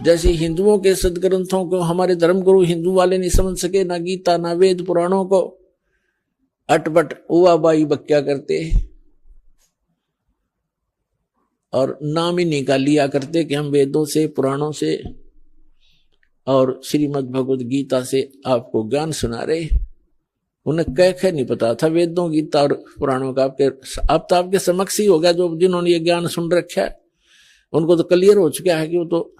जैसे हिंदुओं के सदग्रंथों को हमारे धर्मगुरु हिंदू वाले नहीं समझ सके, ना गीता ना वेद पुराणों को, अटपट उवा बाई बक्या करते और नाम ही निकाल लिया करते कि हम वेदों से पुराणों से और श्रीमद् भगवद गीता से आपको ज्ञान सुना रहे। उन्हें कह नहीं पता था वेदों गीता और पुराणों का। अब तो आपके समक्ष ही होगा जो जिन्होंने ये ज्ञान सुन रखा है, उनको तो क्लियर हो चुका है कि वो तो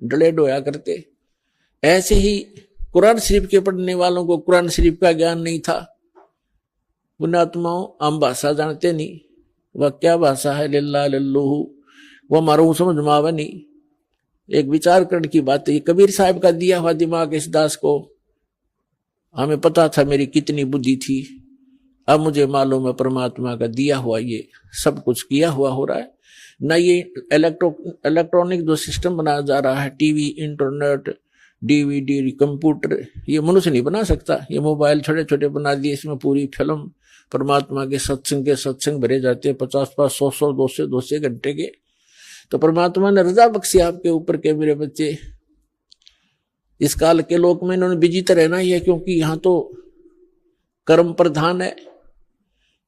डले डोया करते। ऐसे ही कुरान शरीफ के पढ़ने वालों को कुरान शरीफ का ज्ञान नहीं था। पुण्यात्माओं, हम भाषा जानते नहीं, वह क्या भाषा है, लिल्ला लल्लूहू, वह मारू समझ मावा नहीं। एक विचार करने की बात है, कबीर साहब का दिया हुआ दिमाग इस दास को, हमें पता था मेरी कितनी बुद्धि थी, अब मुझे मालूम है परमात्मा का दिया हुआ ये सब कुछ किया हुआ हो रहा है। ना ये इलेक्ट्रॉनिक जो सिस्टम बनाया जा रहा है, टीवी, इंटरनेट, डीवीडी, कंप्यूटर, ये मनुष्य नहीं बना सकता। ये मोबाइल छोटे छोटे बना दिए, इसमें पूरी फिल्म परमात्मा के सत्संग भरे जाते हैं, 50 100 200 घंटे के। तो परमात्मा ने रजा बख्शी आपके ऊपर के मेरे बच्चे, इस काल के लोक में इन्होंने विजित रहना ही है, क्योंकि यहाँ तो कर्म प्रधान है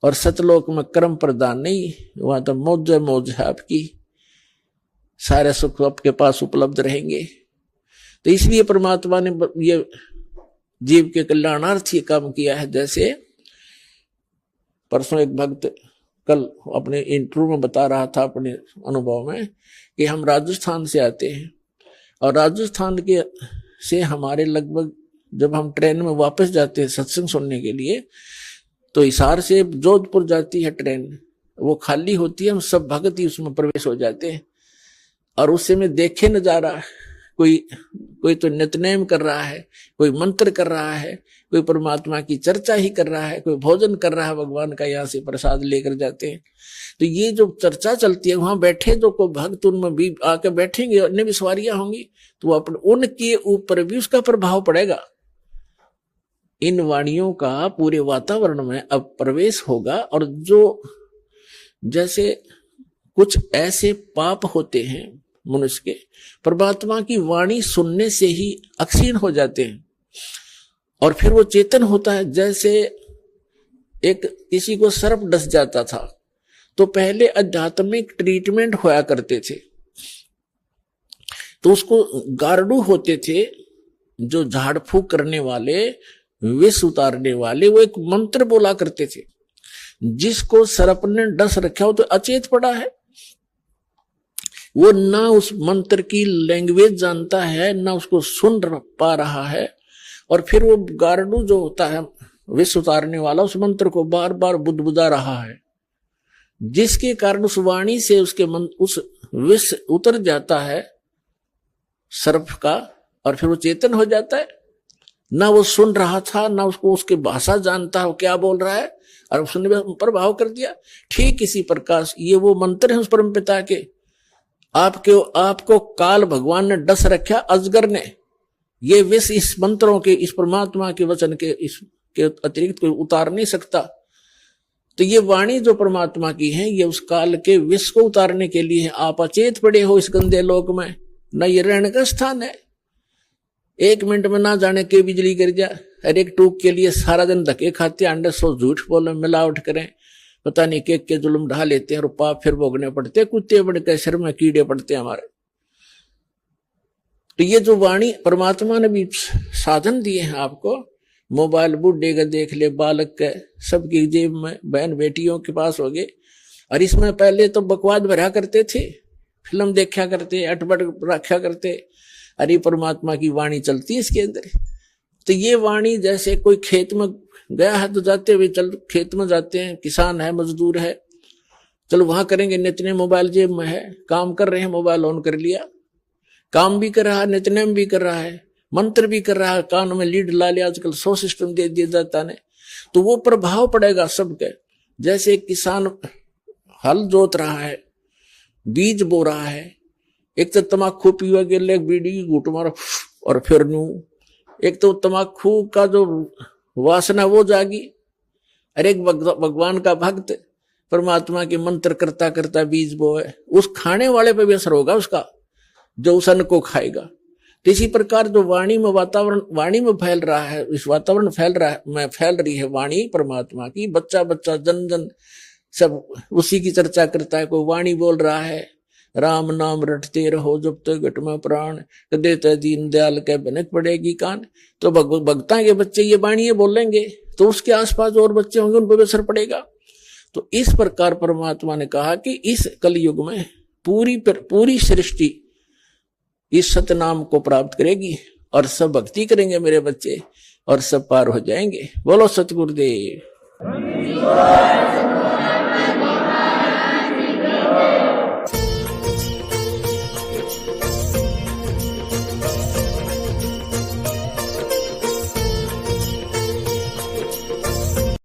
और सतलोक में कर्म प्रधान नहीं, वहां तो मौज है आपकी, सारे सुख आपके पास उपलब्ध रहेंगे। तो इसलिए परमात्मा ने ये जीव के कल्याणार्थ ये काम किया है। जैसे परसों एक भक्त कल अपने इंटरव्यू में बता रहा था अपने अनुभव में कि हम राजस्थान से आते हैं और राजस्थान के से हमारे लगभग जब हम ट्रेन में वापस जाते हैं सत्संग सुनने के लिए, तो हिसार से जोधपुर जाती है ट्रेन, वो खाली होती है, हम सब भक्त ही उसमें प्रवेश हो जाते हैं। और उससे में देखे नजारा, कोई तो नित्यनेम कर रहा है, कोई मंत्र कर रहा है, कोई परमात्मा की चर्चा ही कर रहा है, कोई भोजन कर रहा है भगवान का, यहाँ से प्रसाद लेकर जाते हैं। तो ये जो चर्चा चलती है, वहां बैठे जो को भक्त उनमें भी आके बैठेंगे, अन्य भी सवारियां होंगी, तो अपने उनके ऊपर भी उसका प्रभाव पड़ेगा। इन वाणियों का पूरे वातावरण में अब प्रवेश होगा। और जो जैसे कुछ ऐसे पाप होते हैं मनुष्य के, परमात्मा की वाणी सुनने से ही अक्षीण हो जाते हैं और फिर वो चेतन होता है। जैसे एक किसी को सर्प डस जाता था तो पहले आध्यात्मिक ट्रीटमेंट होया करते थे, तो उसको गार्डू होते थे जो झाड़ फूक करने वाले, विष उतारने वाले, वो एक मंत्र बोला करते थे। जिसको सर्प ने डस रखा हो तो अचेत पड़ा है, वो ना उस मंत्र की लैंग्वेज जानता है, ना उसको सुन पा रहा है, और फिर वो गार्डू जो होता है विष उतारने वाला, उस मंत्र को बार बार बुदबुदा रहा है, जिसके कारण उस वाणी से उसके मन उस विष उतर जाता है सर्प का, और फिर वो चेतन हो जाता है। ना वो सुन रहा था, ना उसको उसकी भाषा जानता है, क्या बोल रहा है, और उसने प्रभाव कर दिया। ठीक इसी प्रकार ये वो मंत्र है उस परम पिता के। आपको काल भगवान ने डस रखा, अजगर ने, ये विष इस मंत्रों के, इस परमात्मा के वचन के इसके अतिरिक्त कोई उतार नहीं सकता। तो ये वाणी जो परमात्मा की है, ये उस काल के विष को उतारने के लिए है। आप अचेत पड़े हो इस गंदे लोक में, न ये रहने का स्थान है। 1 मिनट में ना जाने के बिजली गिर जाए, हर एक टूक के लिए सारा दिन धक्के खाते, अंडे सो झूठ बोले, मिलावट करें, पता नहीं के जुल्म ढा लेते हैं और पाप फिर भोगने पड़ते, कुत्ते बड़े के सिर में कीड़े पड़ते हैं हमारे। तो ये जो वाणी परमात्मा ने भी साधन दिए हैं आपको, मोबाइल बुढ़े का देख ले, बालक के, सबकी जेब में, बहन बेटियों के पास हो गए। और इसमें पहले तो बकवाद भरा करते थे, फिल्म देखा करते, अटपट रखा करते, अरे परमात्मा की वाणी चलती है इसके अंदर। तो ये वाणी जैसे कोई खेत में गया है तो जाते हुए चल खेत में जाते हैं, किसान है, मजदूर है, चलो वहां करेंगे, नितने मोबाइल जेब में है, काम कर रहे हैं, मोबाइल ऑन कर लिया, काम भी कर रहा है, नितनेम भी कर रहा है, मंत्र भी कर रहा है, कान में लीड ला लिया, आजकल 100 सिस्टम दे दिया जाता है। तो वो प्रभाव पड़ेगा सबके। जैसे किसान हल जोत रहा है, बीज बो रहा है, एक तो तमाकू पीवा के लिए बीड़ी घूट मारो और फिर नू, एक तो तमाकू का जो वासना वो जागी। अरे एक भगवान का भक्त परमात्मा के मंत्र करता करता बीज बोए, उस खाने वाले पे भी असर होगा उसका, जो उस अन्न को खाएगा। तो इसी प्रकार जो वाणी में वातावरण, वाणी में फैल रहा है, इस वातावरण फैल रहा है, में फैल रही है वाणी परमात्मा की, बच्चा बच्चा जन जन सब उसी की चर्चा करता है। कोई वाणी बोल रहा है, राम नाम रटते रहो जब तक घट में प्राण, देते दीन दयाल के बनक पड़ेगी कान। तो भक्ता के बच्चे ये वाणी बोलेंगे तो उसके आसपास और बच्चे होंगे, उन पर असर पड़ेगा। तो इस प्रकार परमात्मा ने कहा कि इस कलयुग में पूरी सृष्टि इस सतनाम को प्राप्त करेगी और सब भक्ति करेंगे मेरे बच्चे और सब पार हो जाएंगे। बोलो सतगुरुदेव।